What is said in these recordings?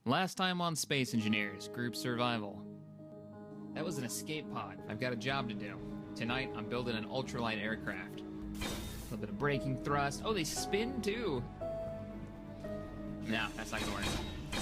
Last time on Space Engineers, Group Survival. That was an escape pod. I've got a job to do. Tonight, I'm building an ultralight aircraft. A little bit of braking thrust. Oh, they spin too. No, that's not gonna work.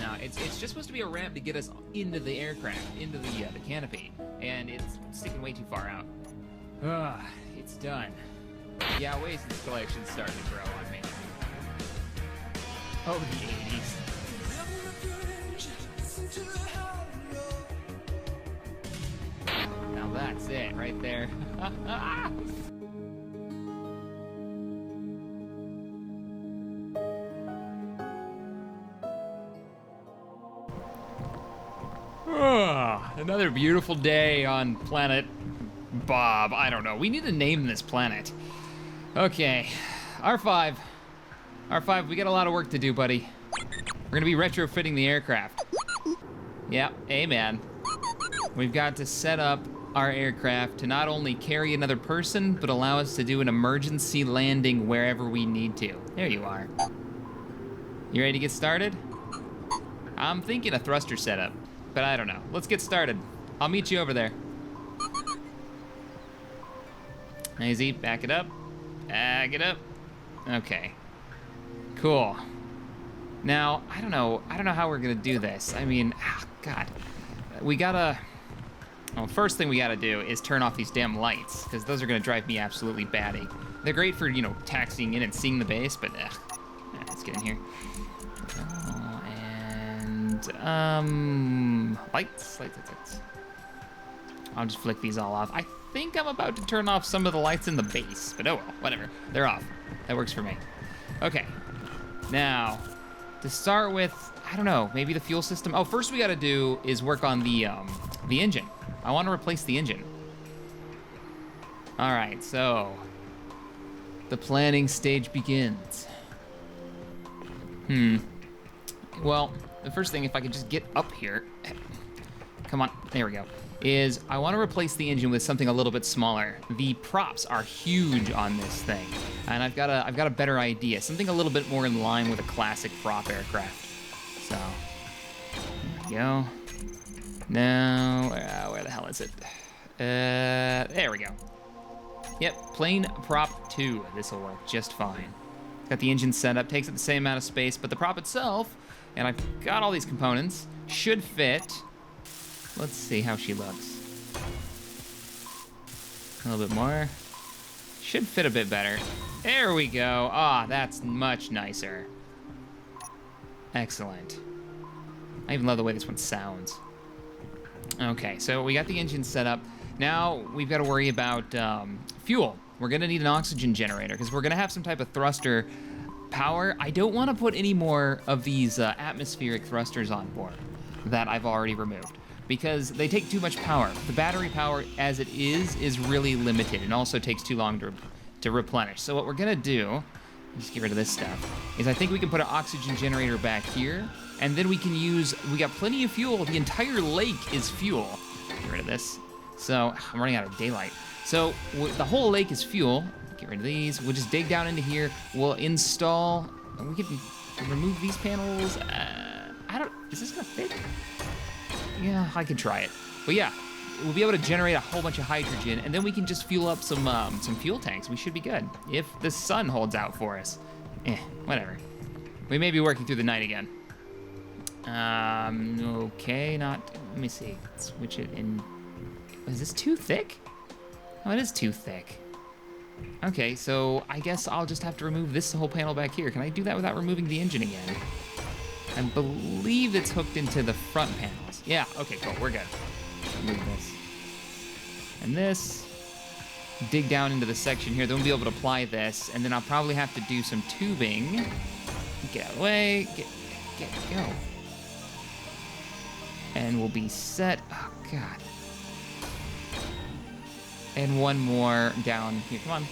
No, it's just supposed to be a ramp to get us into the aircraft, into the canopy, and it's sticking way too far out. It's done. Yeah, waste installation started to grow on me. Oh, the 80s. Now that's it, right there. Another beautiful day on planet Bob. I don't know. We need to name this planet. Okay, R5. R5, we got a lot of work to do, buddy. We're gonna be retrofitting the aircraft. Yep, amen. We've got to set up our aircraft to not only carry another person, but allow us to do an emergency landing wherever we need to. There you are. You ready to get started? I'm thinking a thruster setup, but I don't know. Let's get started. I'll meet you over there. Easy, back it up. Back it up. Okay. Cool. Now, I don't know how we're gonna do this. I mean, God. We gotta, well, first thing we gotta do is turn off these damn lights, because those are gonna drive me absolutely batty. They're great for, you know, taxiing in and seeing the base, but let's get in here. Lights. I'll just flick these all off. I think I'm about to turn off some of the lights in the base, but oh well, whatever. They're off. That works for me. Okay. Now, to start with, I don't know, maybe the fuel system. Oh, first we gotta do is work on the engine. I want to replace the engine. All right, so the planning stage begins. Well, the first thing, if I could just get up here, come on, there we go, is I want to replace the engine with something a little bit smaller. The props are huge on this thing, and I've got a better idea, something a little bit more in line with a classic prop aircraft. So, there we go. Now, where the hell is it? There we go. Yep, plane prop 2. This will work just fine. Got the engine set up, takes up the same amount of space, but the prop itself, and I've got all these components, should fit. Let's see how she looks. A little bit more. Should fit a bit better. There we go. That's much nicer. Excellent. I even love the way this one sounds. Okay, so we got the engine set up. Now we've got to worry about fuel. We're gonna need an oxygen generator because we're gonna have some type of thruster power. I don't want to put any more of these atmospheric thrusters on board that I've already removed, because they take too much power. The battery power as it is really limited, and also takes too long to replenish. So what we're gonna do, just get rid of this stuff, is I think we can put an oxygen generator back here, and then we got plenty of fuel. The entire lake is fuel. Get rid of this. So I'm running out of daylight. So the whole lake is fuel. Get rid of these. We'll just dig down into here. We'll install, we can remove these panels. Is this gonna fit? Yeah, I can try it. But yeah, we'll be able to generate a whole bunch of hydrogen, and then we can just fuel up some fuel tanks. We should be good if the sun holds out for us. Whatever. We may be working through the night again. Okay, let me see. Switch it in. Is this too thick? Oh, it is too thick. Okay, so I guess I'll just have to remove this whole panel back here. Can I do that without removing the engine again? I believe it's hooked into the front panels. Yeah, okay, cool, we're good. Remove this. And this. Dig down into the section here, then we'll be able to apply this, and then I'll probably have to do some tubing. Get out of the way, go. And we'll be set, oh God. And one more down here, come on.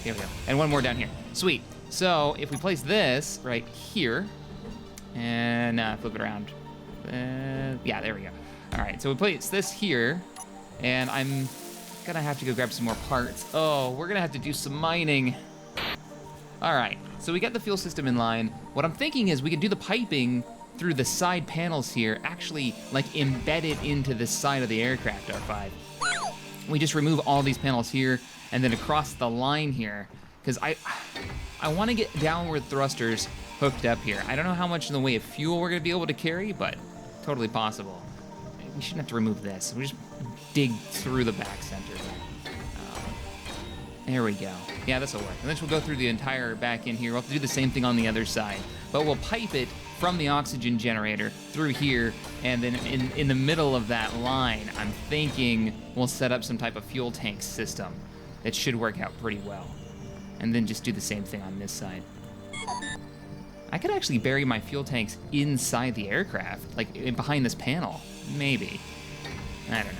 There we go, and one more down here. Sweet, so if we place this right here, and flip it around. Yeah, there we go. All right, so we place this here, and I'm gonna have to go grab some more parts. Oh, we're gonna have to do some mining. All right, so we got the fuel system in line. What I'm thinking is we can do the piping through the side panels here, actually like embedded into the side of the aircraft, R5. We just remove all these panels here and then across the line here, because I want to get downward thrusters hooked up here. I don't know how much in the way of fuel we're going to be able to carry, but totally possible. We shouldn't have to remove this. We just dig through the back center. There we go. Yeah, this will work. And then we'll go through the entire back in here. We'll have to do the same thing on the other side, but we'll pipe it from the oxygen generator through here, and then in the middle of that line, I'm thinking we'll set up some type of fuel tank system that should work out pretty well. And then just do the same thing on this side. I could actually bury my fuel tanks inside the aircraft, like behind this panel. Maybe. I don't know.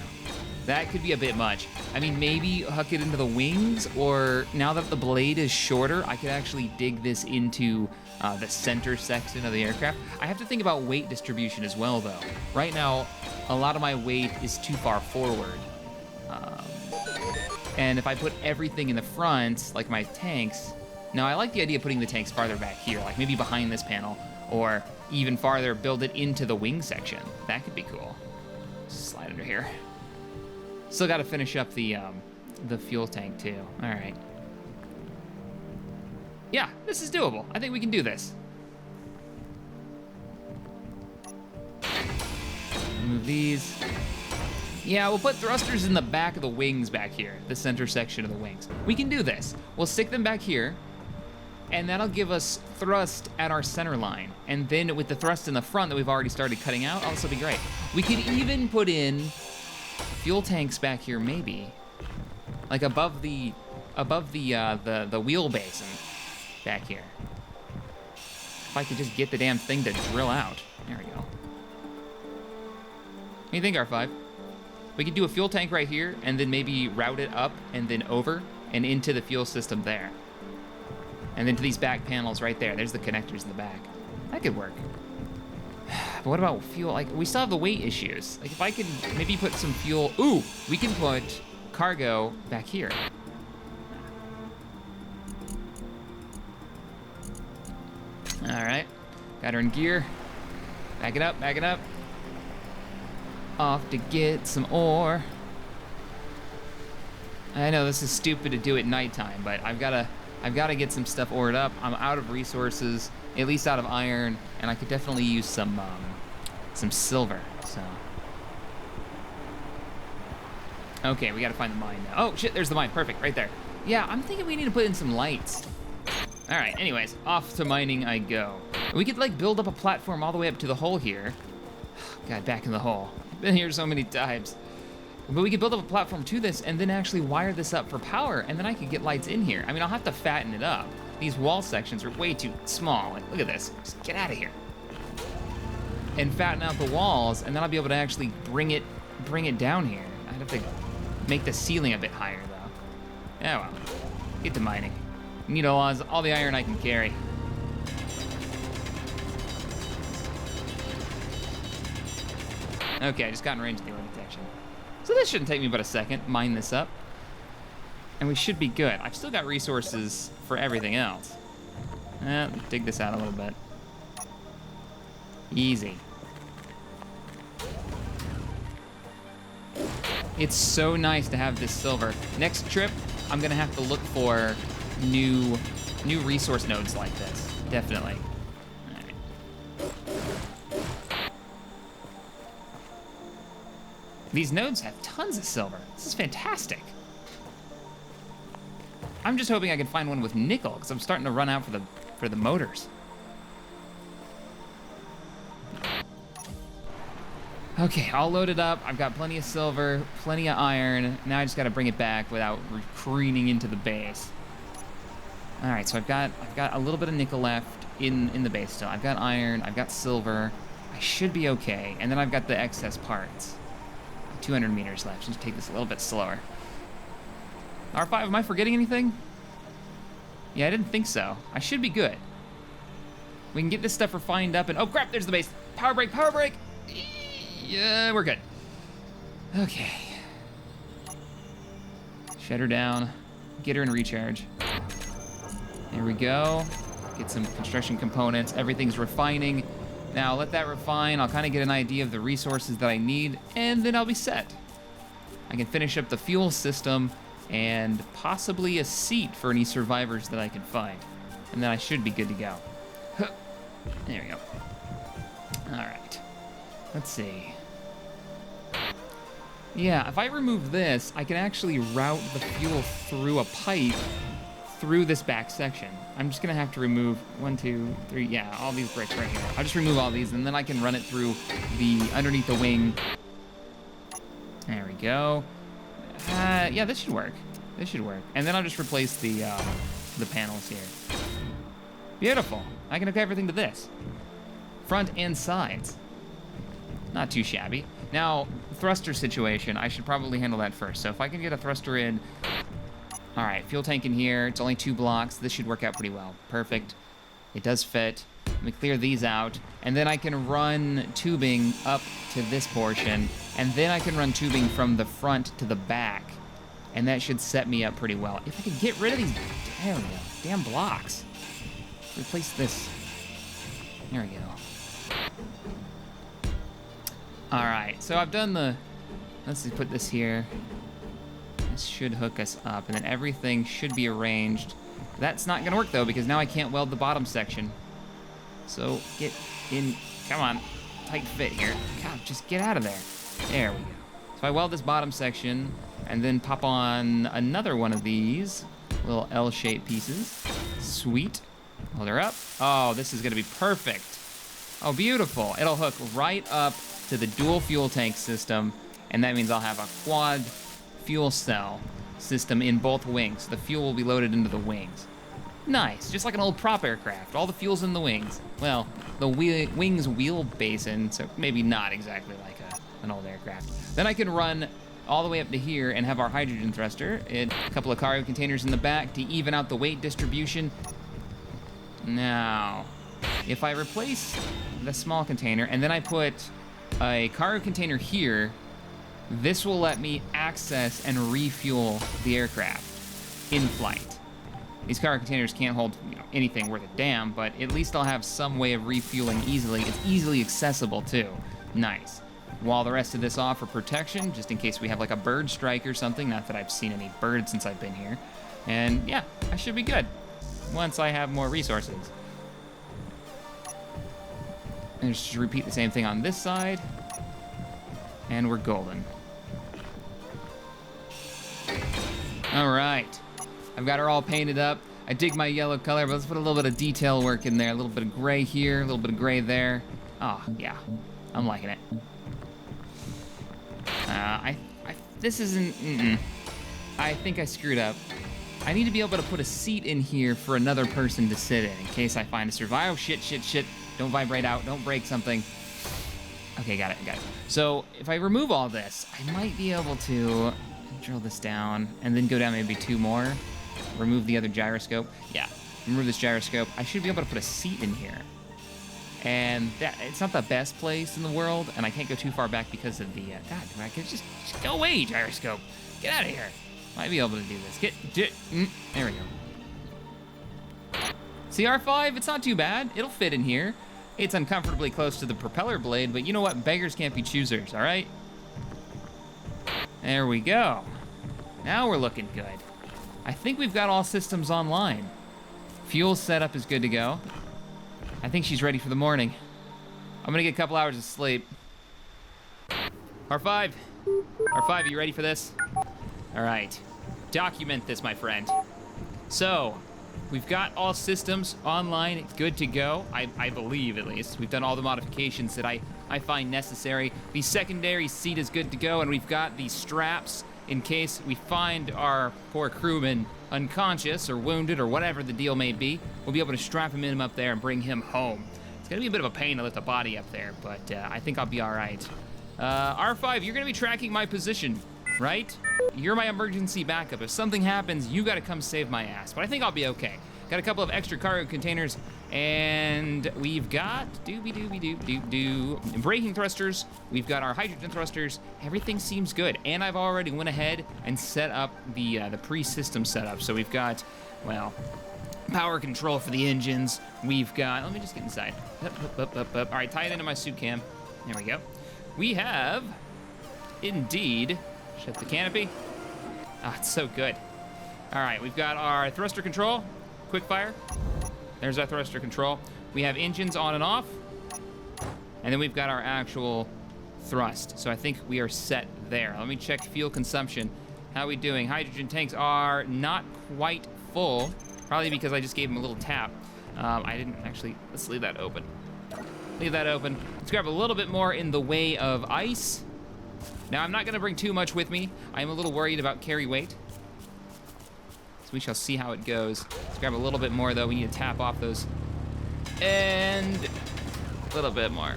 That could be a bit much. I mean, maybe hook it into the wings, or now that the blade is shorter, I could actually dig this into the center section of the aircraft. I have to think about weight distribution as well, though. Right now, a lot of my weight is too far forward. And if I put everything in the front, like my tanks, now I like the idea of putting the tanks farther back here, like maybe behind this panel, or even farther, build it into the wing section. That could be cool. Slide under here. Still got to finish up the fuel tank too. All right. Yeah, this is doable. I think we can do this. Remove these. Yeah, we'll put thrusters in the back of the wings back here, the center section of the wings. We can do this. We'll stick them back here, and that'll give us thrust at our center line. And then with the thrust in the front that we've already started cutting out, also be great. We could even put in fuel tanks back here, maybe, like above the wheel basin back here. If I could just get the damn thing to drill out. There we go. What do you think, R5? We could do a fuel tank right here, and then maybe route it up and then over and into the fuel system there. And then to these back panels right there. There's the connectors in the back. That could work. But what about fuel? Like, we still have the weight issues. Like, if I could maybe put some fuel... Ooh, we can put cargo back here. All right. Got her in gear. Back it up, back it up. Off to get some ore. I know this is stupid to do at nighttime, but I've gotta get some stuff ored up. I'm out of resources, at least out of iron, and I could definitely use some silver. So, okay, we gotta find the mine now. Oh shit, there's the mine. Perfect, right there. Yeah, I'm thinking we need to put in some lights. All right. Anyways, off to mining I go. We could like build up a platform all the way up to the hole here. God, back in the hole. I've been here so many times. But we could build up a platform to this and then actually wire this up for power, and then I could get lights in here. I mean, I'll have to fatten it up. These wall sections are way too small. Like, look at this. Just get out of here. And fatten out the walls, and then I'll be able to actually bring it down here. I'd have to make the ceiling a bit higher, though. Yeah, well. Get to mining. Need all the iron I can carry. Okay, I just got in range of the ore detection. So this shouldn't take me but a second. Mine this up. And we should be good. I've still got resources for everything else. Dig this out a little bit. Easy. It's so nice to have this silver. Next trip, I'm gonna have to look for new resource nodes like this. Definitely. These nodes have tons of silver. This is fantastic. I'm just hoping I can find one with nickel, because I'm starting to run out for the motors. Okay, all loaded up. I've got plenty of silver, plenty of iron. Now I just got to bring it back without careening into the base. All right, so I've got a little bit of nickel left in the base still. I've got iron. I've got silver. I should be okay. And then I've got the excess parts. 200 meters left. Just take this a little bit slower. R5, am I forgetting anything? Yeah, I didn't think so. I should be good. We can get this stuff refined up and... Oh, crap, there's the base. Power brake, power brake. Yeah, we're good. Okay. Shut her down. Get her in recharge. There we go. Get some construction components. Everything's refining. Now, let that refine. I'll kind of get an idea of the resources that I need, and then I'll be set. I can finish up the fuel system and possibly a seat for any survivors that I can find. And then I should be good to go. There we go. All right. Let's see. Yeah, if I remove this, I can actually route the fuel through a pipe through this back section. I'm just gonna have to remove 1, 2, 3, yeah, all these bricks right here. I'll just remove all these, and then I can run it through the underneath the wing. There we go. Yeah, this should work. This should work. And then I'll just replace the panels here. Beautiful. I can hook everything to this. Front and sides. Not too shabby. Now, thruster situation, I should probably handle that first. So if I can get a thruster in. All right, fuel tank in here. It's only 2 blocks. This should work out pretty well. Perfect. It does fit. Let me clear these out. And then I can run tubing up to this portion. And then I can run tubing from the front to the back. And that should set me up pretty well. If I can get rid of these, there we go, damn blocks. Replace this. There we go. All right, so I've done the, let's just put this here. This should hook us up, and then everything should be arranged. That's not gonna work though, because now I can't weld the bottom section. So get in, come on, tight fit here. God, just get out of there. There we go. So I weld this bottom section, and then pop on another one of these little L-shaped pieces. Sweet. Hold her up. Oh, this is gonna be perfect. Oh, beautiful. It'll hook right up to the dual fuel tank system, and that means I'll have a quad fuel cell system in both wings. The fuel will be loaded into the wings. Nice, just like an old prop aircraft. All the fuel's in the wings. Well, the wings wheel basin, so maybe not exactly like an old aircraft. Then I can run all the way up to here and have our hydrogen thruster, and a couple of cargo containers in the back to even out the weight distribution. Now, if I replace the small container and then I put a cargo container here, this will let me access and refuel the aircraft in flight. These cargo containers can't hold, anything worth a damn, but at least I'll have some way of refueling easily. It's easily accessible too. Nice. Wall the rest of this off for protection, just in case we have like a bird strike or something. Not that I've seen any birds since I've been here. And yeah, I should be good once I have more resources. And just repeat the same thing on this side. And we're golden. All right. I've got her all painted up. I dig my yellow color, but let's put a little bit of detail work in there. A little bit of gray here, a little bit of gray there. Oh, yeah. I'm liking it. This isn't, I think I screwed up. I need to be able to put a seat in here for another person to sit in case I find a survival. Oh, shit. Don't vibrate out, don't break something. Okay, got it. So if I remove all this, I might be able to drill this down and then go down maybe 2 more. Remove the other gyroscope. Yeah, remove this gyroscope. I should be able to put a seat in here. And it's not the best place in the world, and I can't go too far back because of the, God, I could just go away, gyroscope. Get out of here. Might be able to do this. There we go. CR5, it's not too bad. It'll fit in here. It's uncomfortably close to the propeller blade, but you know what? Beggars can't be choosers, all right? There we go. Now we're looking good. I think we've got all systems online. Fuel setup is good to go. I think she's ready for the morning. I'm gonna get a couple hours of sleep. R5, are you ready for this? All right, document this, my friend. So, we've got all systems online, good to go. I believe, at least. We've done all the modifications that I find necessary. The secondary seat is good to go, and we've got the straps in case we find our poor crewman unconscious or wounded or whatever the deal may be. We'll be able to strap him in up there and bring him home. It's gonna be a bit of a pain to lift the body up there, but I think I'll be all right. R5, you're gonna be tracking my position, right? You're my emergency backup. If something happens, you gotta come save my ass, but I think I'll be okay. Got a couple of extra cargo containers, and we've got braking thrusters. We've got our hydrogen thrusters. Everything seems good, and I've already went ahead and set up the pre-system setup. So we've got, well, power control for the engines. We've got, let me just get inside. All right, tie it into my suit cam. There we go. We have, indeed, shut the canopy. Ah, it's so good. All right, we've got our thruster control, quick fire. There's our thruster control. We have engines on and off. And then we've got our actual thrust. So I think we are set there. Let me check fuel consumption. How are we doing? Hydrogen tanks are not quite full, probably because I just gave them a little tap. I didn't actually, let's leave that open. Leave that open. Let's grab a little bit more in the way of ice. Now, I'm not gonna bring too much with me. I'm a little worried about carry weight. So we shall see how it goes. Let's grab a little bit more though. We need to tap off those. And a little bit more,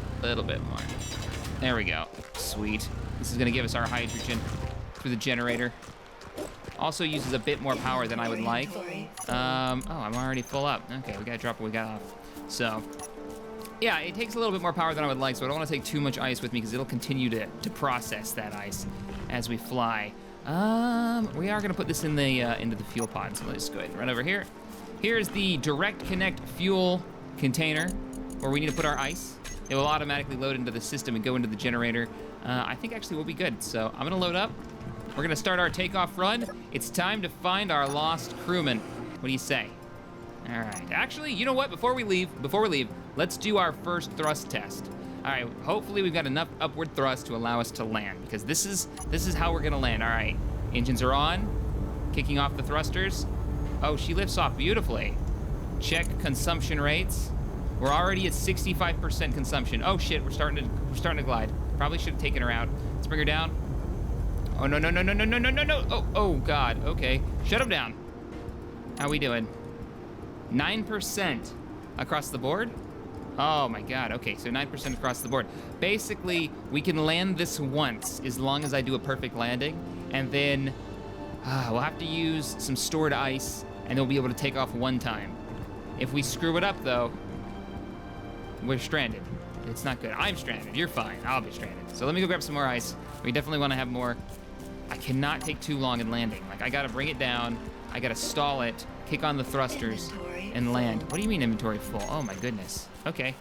There we go, sweet. This is gonna give us our hydrogen through the generator. Also uses a bit more power than I would like. Oh, I'm already full up. Okay, we gotta drop what we got off. So, yeah, it takes a little bit more power than I would like, so I don't wanna take too much ice with me because it'll continue to process that ice as we fly. We are gonna put this in the into the fuel pod, so let's go ahead and run over here. Here's the direct connect fuel container where we need to put our ice. It will automatically load into the system and go into the generator. I think actually we'll be good, so I'm gonna load up. We're gonna start our takeoff run. It's time to find our lost crewman. What do you say? All right, actually, you know what? Before we leave, let's do our first thrust test. All right, hopefully we've got enough upward thrust to allow us to land because this is how we're gonna land. All right, engines are on, kicking off the thrusters. Oh, she lifts off beautifully. Check consumption rates. We're already at 65% consumption. Oh shit, we're starting to glide. Probably should have taken her out. Let's bring her down. Oh no. Oh god, okay. Shut him down. How we doing? 9% across the board? Oh my god, okay, so 9% across the board. Basically, we can land this once as long as I do a perfect landing, and then we'll have to use some stored ice, and then we'll be able to take off one time. If we screw it up though, we're stranded. It's not good. I'm stranded. You're fine. I'll be stranded. So let me go grab some more ice. We definitely want to have more. I cannot take too long in landing. Like, I got to bring it down. I got to stall it, kick on the thrusters, and land. What do you mean inventory full? Oh, my goodness. Okay.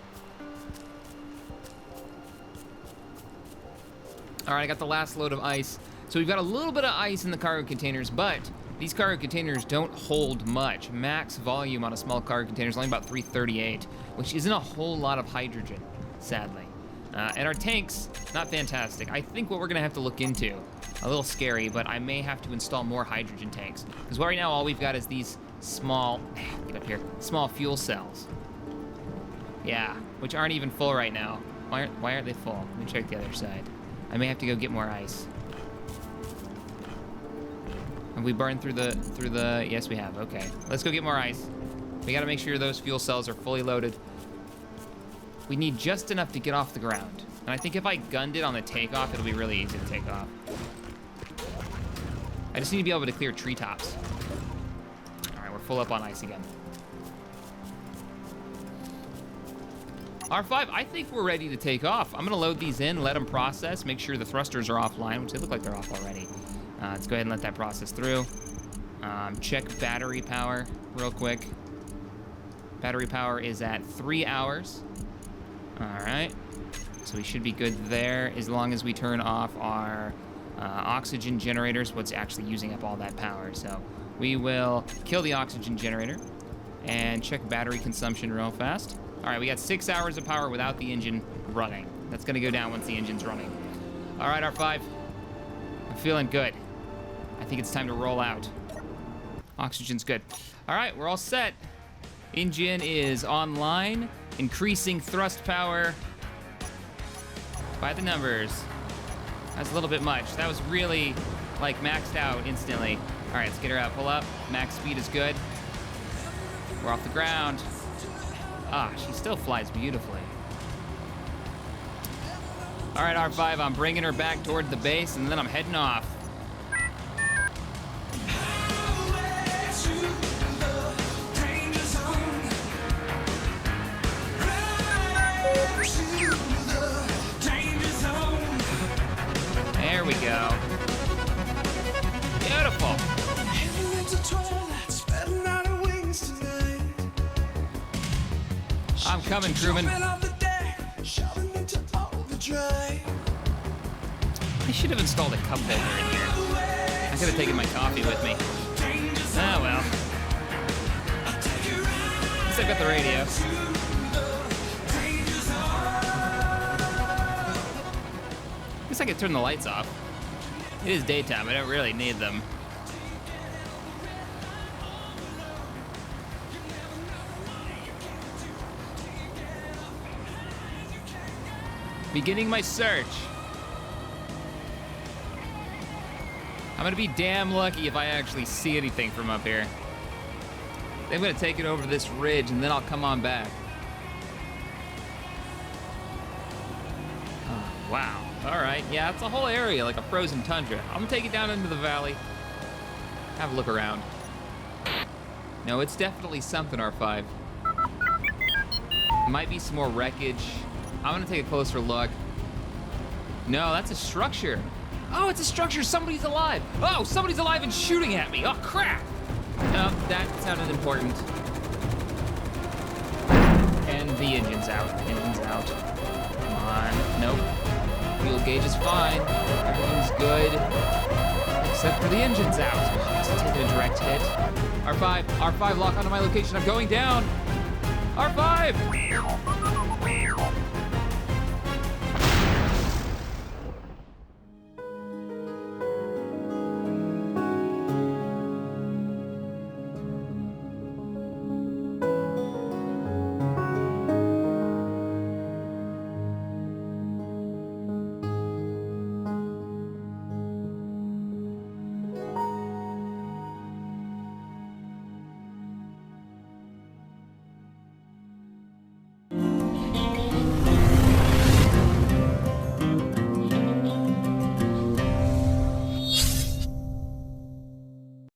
All right, I got the last load of ice. So we've got a little bit of ice in the cargo containers, but these cargo containers don't hold much. Max volume on a small cargo container is only about 338, which isn't a whole lot of hydrogen, sadly. And our tanks, not fantastic. I think what we're gonna have to look into, a little scary, but I may have to install more hydrogen tanks. Because right now all we've got is these small, get up here, small fuel cells. Yeah, which aren't even full right now. Why aren't they full? Let me check the other side. I may have to go get more ice. Have we burned through the, yes we have, okay. Let's go get more ice. We gotta make sure those fuel cells are fully loaded. We need just enough to get off the ground. And I think if I gunned it on the takeoff, it'll be really easy to take off. I just need to be able to clear treetops. All right, we're full up on ice again. R5, I think we're ready to take off. I'm gonna load these in, let them process, make sure the thrusters are offline, which they look like they're off already. Let's go ahead and let that process through. Check battery power real quick. Battery power is at 3 hours. All right, so we should be good there as long as we turn off our oxygen generators, what's actually using up all that power. So we will kill the oxygen generator and check battery consumption real fast. All right, we got 6 hours of power without the engine running. That's gonna go down once the engine's running. All right, R5, I'm feeling good. I think it's time to roll out. Oxygen's good. All right, we're all set. Engine is online, increasing thrust power by the numbers. That's a little bit much. That was really like maxed out instantly. All right, let's get her out, pull up. Max speed is good. We're off the ground. Ah, she still flies beautifully. All right, R5, I'm bringing her back toward the base and then I'm heading off. There we go. Beautiful. coming, crewman. I should have installed a cup holder in here. I could have taken my coffee with me. Ah, well. At least I've got the radio. I guess I could turn the lights off. It is daytime, I don't really need them. Beginning my search. I'm gonna be damn lucky if I actually see anything from up here. I'm gonna take it over this ridge and then I'll come on back. Oh, wow, all right. Yeah, it's a whole area, like a frozen tundra. I'm gonna take it down into the valley. Have a look around. No, it's definitely something, R5. Might be some more wreckage. I'm gonna take a closer look. No, that's a structure. Oh, it's a structure, somebody's alive. Oh, somebody's alive and shooting at me. Oh, crap. No, that sounded important. And the engine's out, engine's out. Come on, nope. Fuel gauge is fine, everything's good. Except for the engine's out. Just taking a direct hit. R5, lock onto my location, I'm going down. R5!